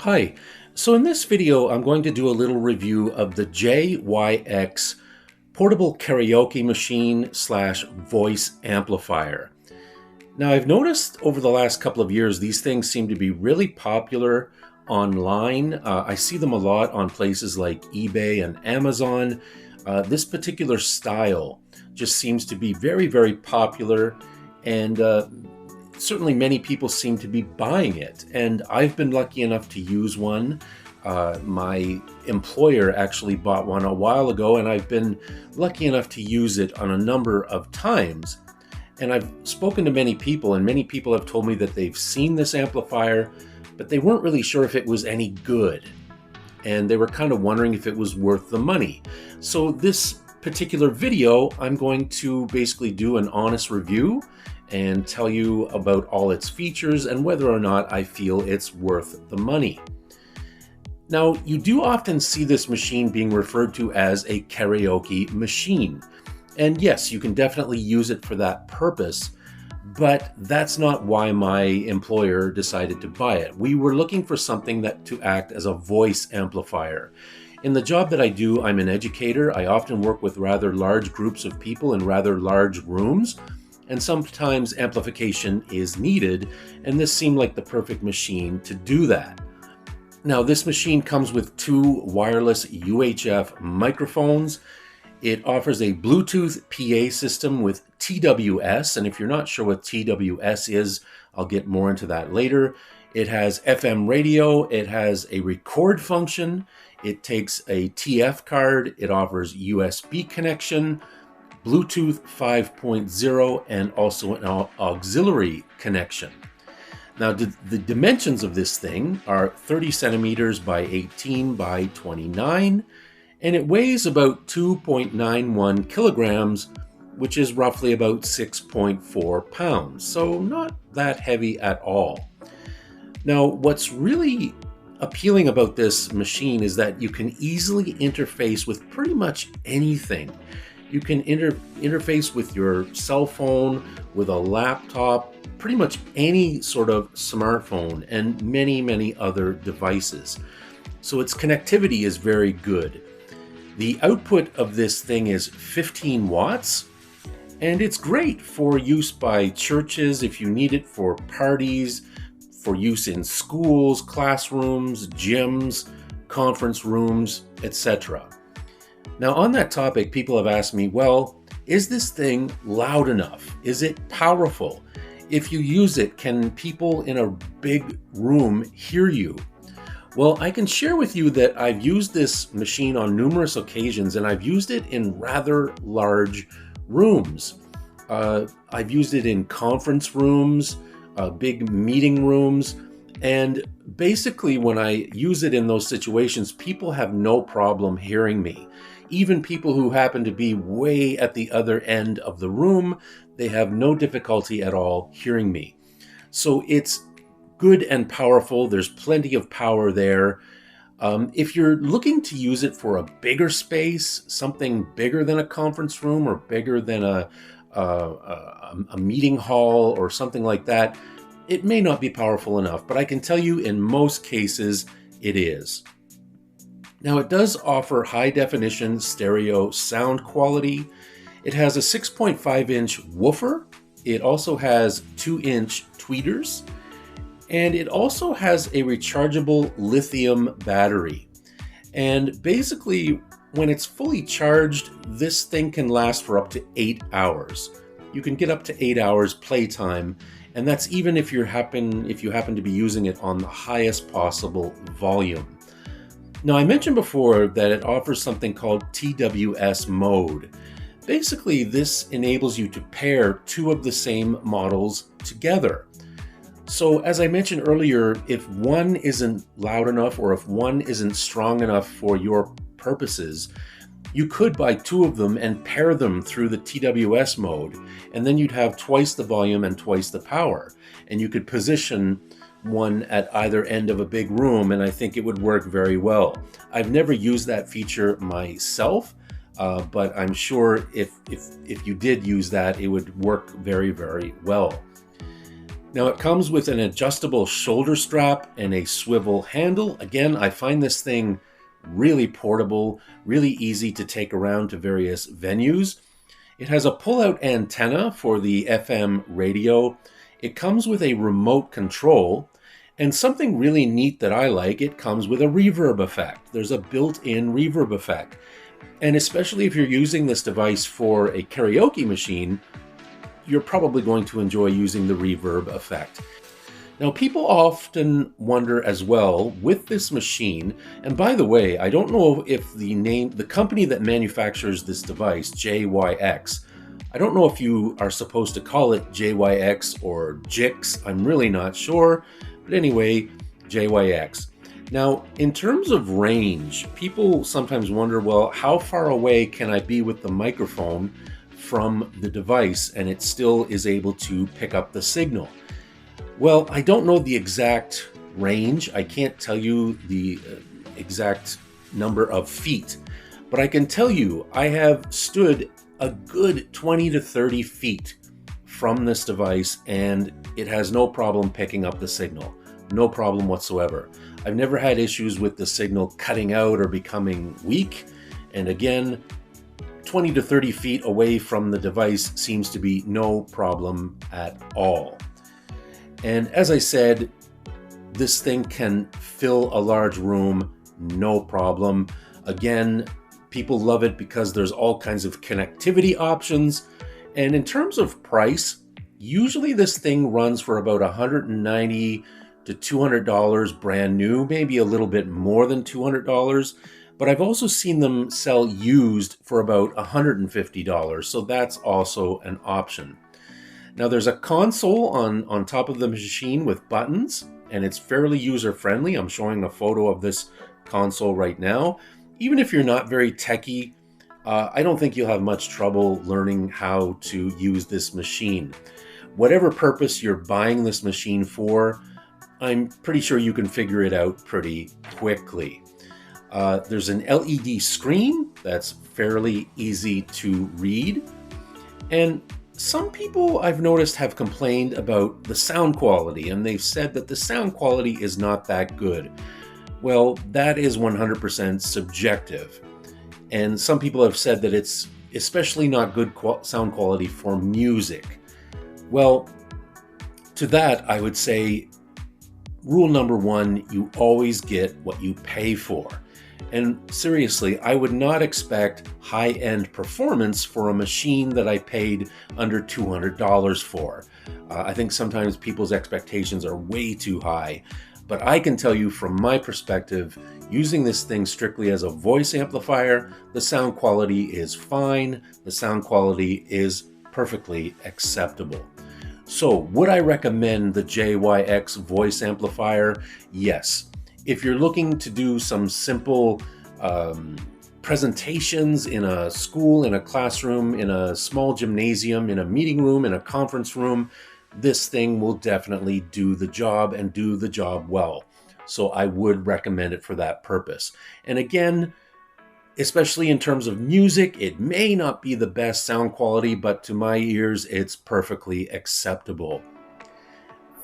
Hi, so in this video I'm going to do a little review of the JYX portable karaoke machine slash voice amplifier. Now I've noticed over the last couple of years these things seem to be really popular online. I see them a lot on places like eBay and Amazon. This particular style just seems to be very, very popular, and certainly many people seem to be buying it. And I've been lucky enough to use one. My employer actually bought one a while ago, and I've been lucky enough to use it on a number of times. And I've spoken to many people, and many people have told me that they've seen this amplifier, but they weren't really sure if it was any good. And they were kind of wondering if it was worth the money. So this particular video, I'm going to basically do an honest review and tell you about all its features and whether or not I feel it's worth the money. Now, you do often see this machine being referred to as a karaoke machine. And yes, you can definitely use it for that purpose, but that's not why my employer decided to buy it. We were looking for something to act as a voice amplifier. In the job that I do, I'm an educator. I often work with rather large groups of people in rather large rooms, and sometimes amplification is needed, and this seemed like the perfect machine to do that. Now, this machine comes with two wireless UHF microphones. It offers a Bluetooth PA system with TWS, and if you're not sure what TWS is, I'll get more into that later. It has FM radio, it has a record function, it takes a TF card, it offers USB connection, Bluetooth 5.0, and also an auxiliary connection. Now, the dimensions of this thing are 30 centimeters by 18 by 29, and it weighs about 2.91 kilograms, which is roughly about 6.4 pounds, so not that heavy at all. Now, what's really appealing about this machine is that you can easily interface with pretty much anything. You can interface with your cell phone, with a laptop, pretty much any sort of smartphone, and many, many other devices. So its connectivity is very good. The output of this thing is 15 watts, and it's great for use by churches if you need it for parties, for use in schools, classrooms, gyms, conference rooms, etc. Now, on that topic, people have asked me, well, is this thing loud enough? Is it powerful? If you use it, can people in a big room hear you? Well, I can share with you that I've used this machine on numerous occasions, and I've used it in rather large rooms. I've used it in conference rooms, big meeting rooms, and basically when I use it in those situations, people have no problem hearing me. Even people who happen to be way at the other end of the room, they have no difficulty at all hearing me. So it's good and powerful. There's plenty of power there. If you're looking to use it for a bigger space, something bigger than a conference room or bigger than a meeting hall or something like that, it may not be powerful enough, but I can tell you in most cases it is. Now, it does offer high definition stereo sound quality. It has a 6.5-inch woofer. It also has 2-inch tweeters, and it also has a rechargeable lithium battery. And basically, when it's fully charged, this thing can last for up to 8 hours. You can get up to 8 hours playtime, and that's even if you happen to be using it on the highest possible volume. Now, I mentioned before that it offers something called TWS mode. Basically, this enables you to pair two of the same models together. So as I mentioned earlier, if one isn't loud enough or if one isn't strong enough for your purposes, you could buy two of them and pair them through the TWS mode, and then you'd have twice the volume and twice the power. And you could position one at either end of a big room, and I think it would work very well. I've never used that feature myself, but I'm sure if you did use that, it would work very, very well. Now it comes with an adjustable shoulder strap and a swivel handle. Again, I find this thing really portable, really easy to take around to various venues. It has a pull-out antenna for the FM radio. It comes with a remote control, and something really neat that I like, it comes with a reverb effect. There's a built-in reverb effect. And especially if you're using this device for a karaoke machine, you're probably going to enjoy using the reverb effect. Now, people often wonder as well with this machine, and by the way, I don't know if the company that manufactures this device, JYX, I don't know if you are supposed to call it JYX or JYX, I'm really not sure, but anyway, JYX. Now, in terms of range, people sometimes wonder, well, how far away can I be with the microphone from the device and it still is able to pick up the signal? Well, I don't know the exact range. I can't tell you the exact number of feet, but I can tell you I have stood a good 20 to 30 feet from this device and it has no problem picking up the signal. No problem whatsoever. I've never had issues with the signal cutting out or becoming weak. And again, 20 to 30 feet away from the device seems to be no problem at all. And as I said, this thing can fill a large room, no problem. Again, people love it because there's all kinds of connectivity options. And in terms of price, usually this thing runs for about $190 to $200 brand new, maybe a little bit more than $200. But I've also seen them sell used for about $150, so that's also an option. Now there's a console on top of the machine with buttons, and it's fairly user-friendly. I'm showing a photo of this console right now. Even if you're not very techy, I don't think you'll have much trouble learning how to use this machine. Whatever purpose you're buying this machine for, I'm pretty sure you can figure it out pretty quickly. There's an LED screen that's fairly easy to read. And some people I've noticed have complained about the sound quality, and they've said that the sound quality is not that good. Well, that is 100% subjective. And some people have said that it's especially not good sound quality for music. Well, to that I would say, rule number one, you always get what you pay for. And seriously, I would not expect high-end performance for a machine that I paid under $200 for. I think sometimes people's expectations are way too high, but I can tell you from my perspective, using this thing strictly as a voice amplifier, the sound quality is fine. The sound quality is perfectly acceptable. So would I recommend the JYX voice amplifier? Yes. If you're looking to do some simple presentations in a school, in a classroom, in a small gymnasium, in a meeting room, in a conference room, this thing will definitely do the job and do the job well. So I would recommend it for that purpose. And again, especially in terms of music, it may not be the best sound quality, but to my ears, it's perfectly acceptable.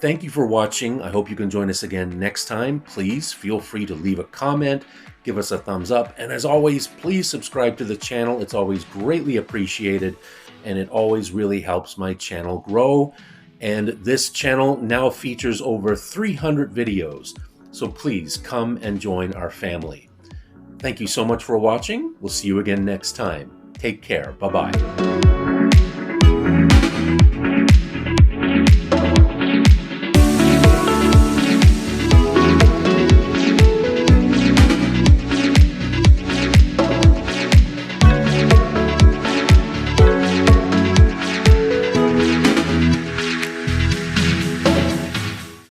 Thank you for watching. I hope you can join us again next time. Please feel free to leave a comment, give us a thumbs up, and as always, please subscribe to the channel. It's always greatly appreciated, and it always really helps my channel grow. And this channel now features over 300 videos, so please come and join our family. Thank you so much for watching. We'll see you again next time. Take care. Bye-bye.